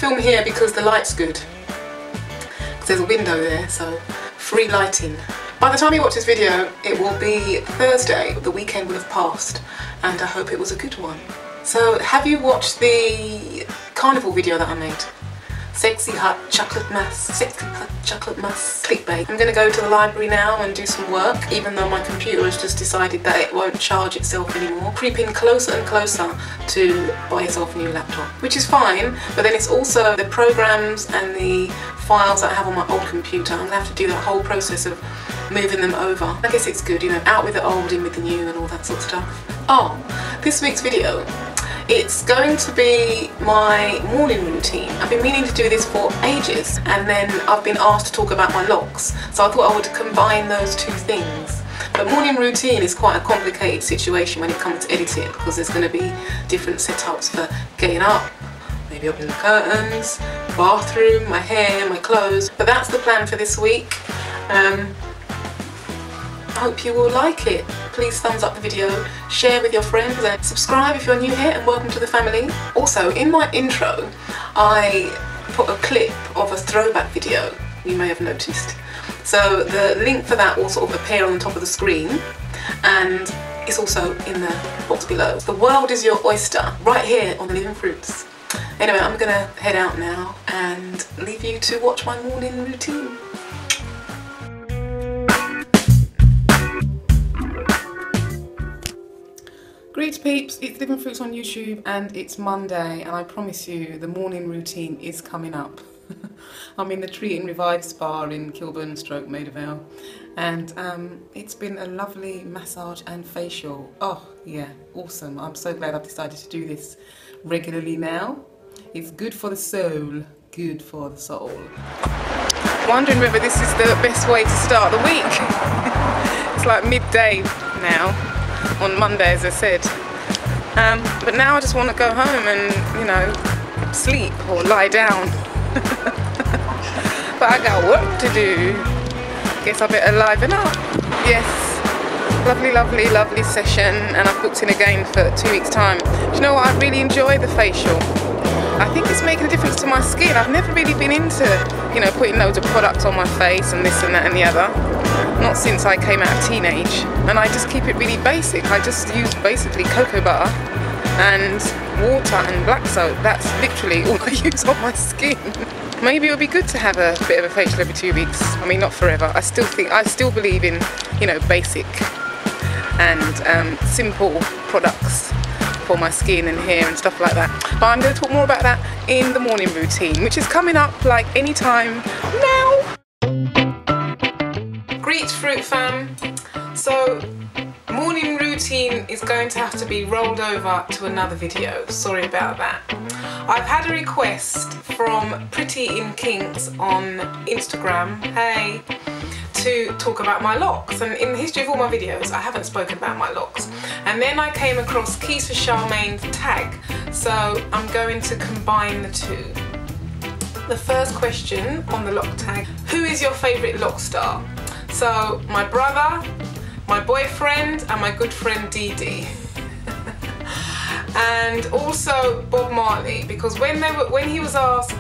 film here because the light's good. There's a window there, so free lighting. By the time you watch this video, it will be Thursday. The weekend will have passed, and I hope it was a good one. So, have you watched the carnival video that I made? Sexy hot chocolate mousse, clickbait. I'm going to go to the library now and do some work, even though my computer has just decided that it won't charge itself anymore. Creeping closer and closer to buy yourself a new laptop, which is fine, but then it's also the programs and the files that I have on my old computer. I'm going to have to do that whole process of moving them over. I guess it's good, you know, out with the old, in with the new and all that sort of stuff. Oh, this week's video. It's going to be my morning routine. I've been meaning to do this for ages, and then I've been asked to talk about my Locs, so I thought I would combine those two things. But morning routine is quite a complicated situation when it comes to editing, because there's going to be different setups for getting up, maybe opening the curtains, bathroom, my hair, my clothes. But that's the plan for this week. I hope you will like it. Please thumbs up the video, share with your friends, and subscribe if you're new here, and welcome to the family. Also, in my intro, I put a clip of a throwback video, you may have noticed. So the link for that will sort of appear on the top of the screen, and it's also in the box below. The world is your oyster, right here on the Living Fruits. Anyway, I'm gonna head out now and leave you to watch my morning routine. Greet peeps, it's Living Fruits on YouTube, and it's Monday, and I promise you the morning routine is coming up. I'm in the Treat and Revive spa in Kilburn / Maida Vale, and it's been a lovely massage and facial. Oh yeah, awesome. I'm so glad I've decided to do this regularly now. It's good for the soul, good for the soul. Wondering whether this is the best way to start the week. It's like midday now. On Monday, as I said, but now I just want to go home and, you know, sleep or lie down. But I got work to do. Guess I better liven up. Yes, lovely, lovely, lovely session, and I've booked in again for 2 weeks' time. Do you know what? I really enjoy the facial. I think it's making a difference to my skin. I've never really been into, you know, putting loads of products on my face and this and that and the other. Not since I came out of teenage, and I just keep it really basic. I just use basically cocoa butter and water and black soap. That's literally all I use on my skin. Maybe it would be good to have a bit of a facial every 2 weeks. I mean, not forever. I still believe in, you know, basic and simple products for my skin and hair and stuff like that. But I'm going to talk more about that in the morning routine, which is coming up like any time now. Greet Fruit fam. So morning routine is going to have to be rolled over to another video. Sorry about that. I've had a request from Pretty in Kinks on Instagram, hey, to talk about my Locs, and in the history of all my videos I haven't spoken about my Locs, and then I came across Keisha Charmaine's tag, so I'm going to combine the two. The first question on the Loc tag: who is your favourite Loc'd? So my brother, my boyfriend, and my good friend Dee Dee. And also Bob Marley, because when he was asked,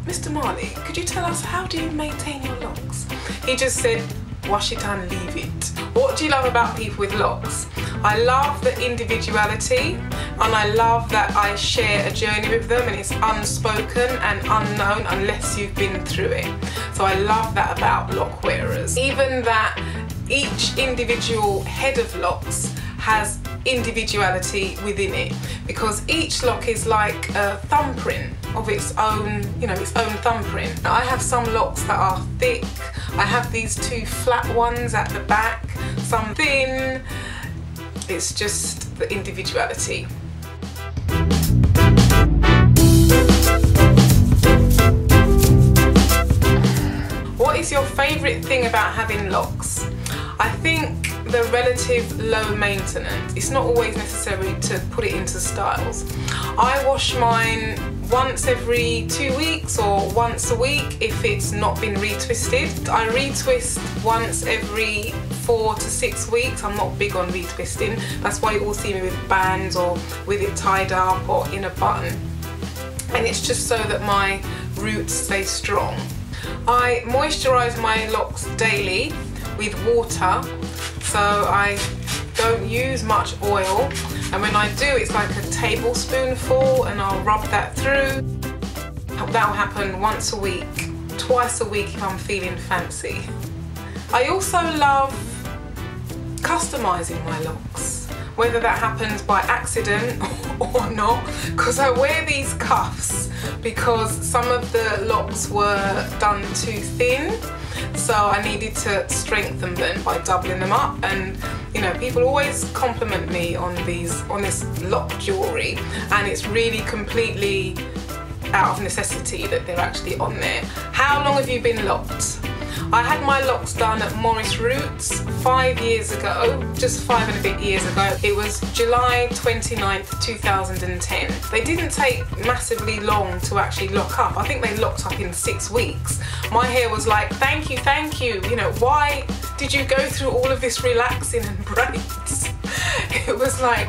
Mr. Marley, could you tell us how do you maintain your Locs? He just said, wash it and leave it. What do you love about people with Locs? I love the individuality, and I love that I share a journey with them, and it's unspoken and unknown unless you've been through it. So I love that about Loc wearers. Even that each individual head of Locs has individuality within it, because each Loc is like a thumbprint of its own, you know, its own thumbprint. I have some Locs that are thick. I have these two flat ones at the back, some thin. It's just the individuality. What is your favourite thing about having Locs? I think the relative low maintenance. It's not always necessary to put it into styles. I wash mine once every 2 weeks or once a week if it's not been retwisted. I retwist once every 4 to 6 weeks. I'm not big on retwisting. That's why you all see me with bands or with it tied up or in a button. and it's just so that my roots stay strong. I moisturise my locks daily with water, so I don't use much oil, and when I do it's like a tablespoonful, and I'll rub that through. That'll happen once a week, twice a week if I'm feeling fancy. I also love customising my locks, whether that happens by accident or not, because I wear these cuffs because some of the locks were done too thin, so I needed to strengthen them by doubling them up. And you know, people always compliment me on this lock jewellery, and it's really completely out of necessity that they're actually on there. How long have you been locked? I had my locks done at Morris Roots 5 years ago, just 5 and a bit years ago. It was July 29th, 2010. They didn't take massively long to actually lock up. I think they locked up in 6 weeks. My hair was like, thank you, you know, why did you go through all of this relaxing and braids? It was like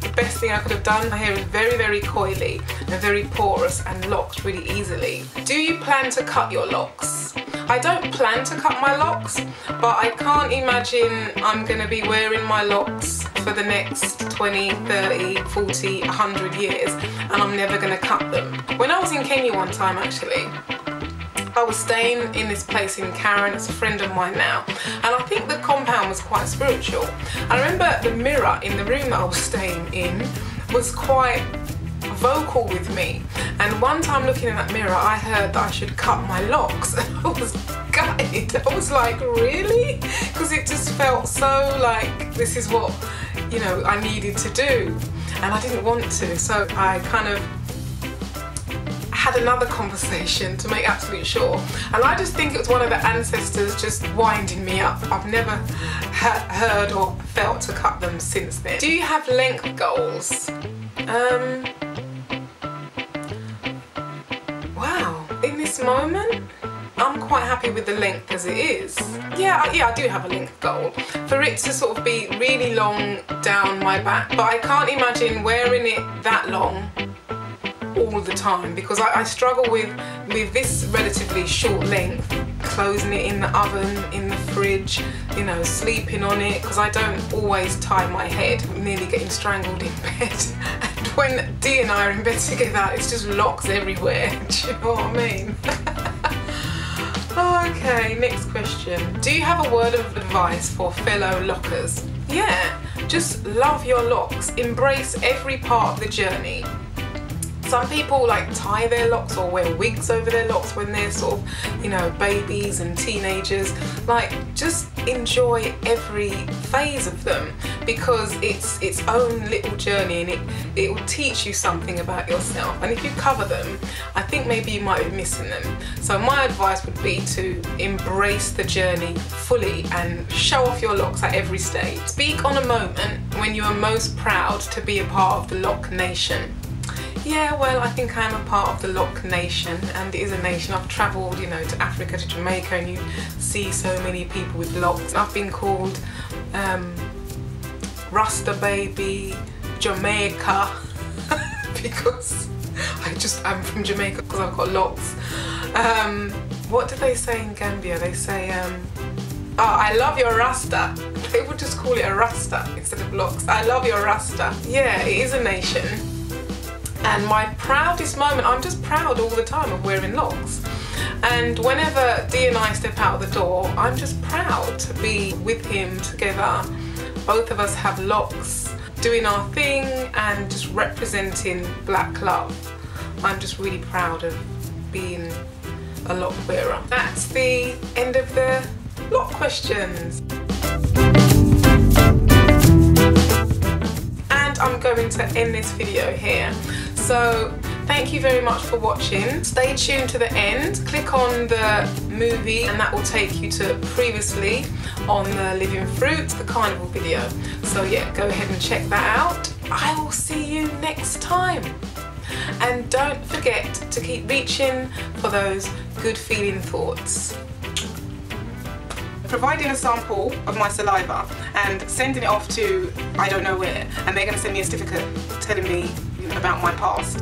the best thing I could have done. My hair is very, very coily and very porous and locks really easily. Do you plan to cut your locks? I don't plan to cut my locks, but I can't imagine I'm going to be wearing my locks for the next 20, 30, 40, 100 years, and I'm never going to cut them. When I was in Kenya one time actually, I was staying in this place in Karen. It's a friend of mine now, and I think the compound was quite spiritual. I remember the mirror in the room that I was staying in was quite vocal with me, and one time looking in that mirror I heard that I should cut my locks, and I was gutted. I was like, really? Because it just felt so like this is what, you know, I needed to do, and I didn't want to, so I kind of had another conversation to make absolutely sure, and I just think it was one of the ancestors just winding me up. I've never heard or felt to cut them since then. Do you have length goals? Wow, in this moment I'm quite happy with the length as it is. Yeah, I do have a length goal, for it to sort of be really long down my back, but I can't imagine wearing it that long all the time, because I struggle with this relatively short length, closing it in the oven, in the fridge, you know, sleeping on it, because I don't always tie my head. I'm nearly getting strangled in bed. And when Dee and I are in bed together, it's just locks everywhere. Do you know what I mean? Okay, next question. Do you have a word of advice for fellow lockers? Yeah, just love your locks. Embrace every part of the journey. Some people like tie their locks or wear wigs over their locks when they're sort of, you know, babies and teenagers. Like, just enjoy every phase of them, because it's its own little journey, and it will teach you something about yourself. And if you cover them, I think maybe you might be missing them. So my advice would be to embrace the journey fully and show off your locks at every stage. Speak on a moment when you are most proud to be a part of the Loc Nation. Yeah, well, I think I'm a part of the Loc Nation, and it is a nation. I've travelled, you know, to Africa, to Jamaica, and you see so many people with locks. I've been called Rasta Baby, Jamaica, because I'm from Jamaica because I've got locks. What do they say in Gambia? They say, oh, I love your Rasta. They would just call it a Rasta instead of locks. I love your Rasta. Yeah, it is a nation. And my proudest moment, I'm just proud all the time of wearing locks. And whenever Dee and I step out the door, I'm just proud to be with him together. Both of us have locks, doing our thing and just representing black love. I'm just really proud of being a lock wearer. That's the end of the lock questions. And I'm going to end this video here. So thank you very much for watching. Stay tuned to the end. Click on the movie and that will take you to previously on the Living Fruit, the carnival video. So yeah, go ahead and check that out. I will see you next time. And don't forget to keep reaching for those good feeling thoughts. Providing a sample of my saliva and sending it off to I don't know where, and they're going to send me a certificate telling me about my past.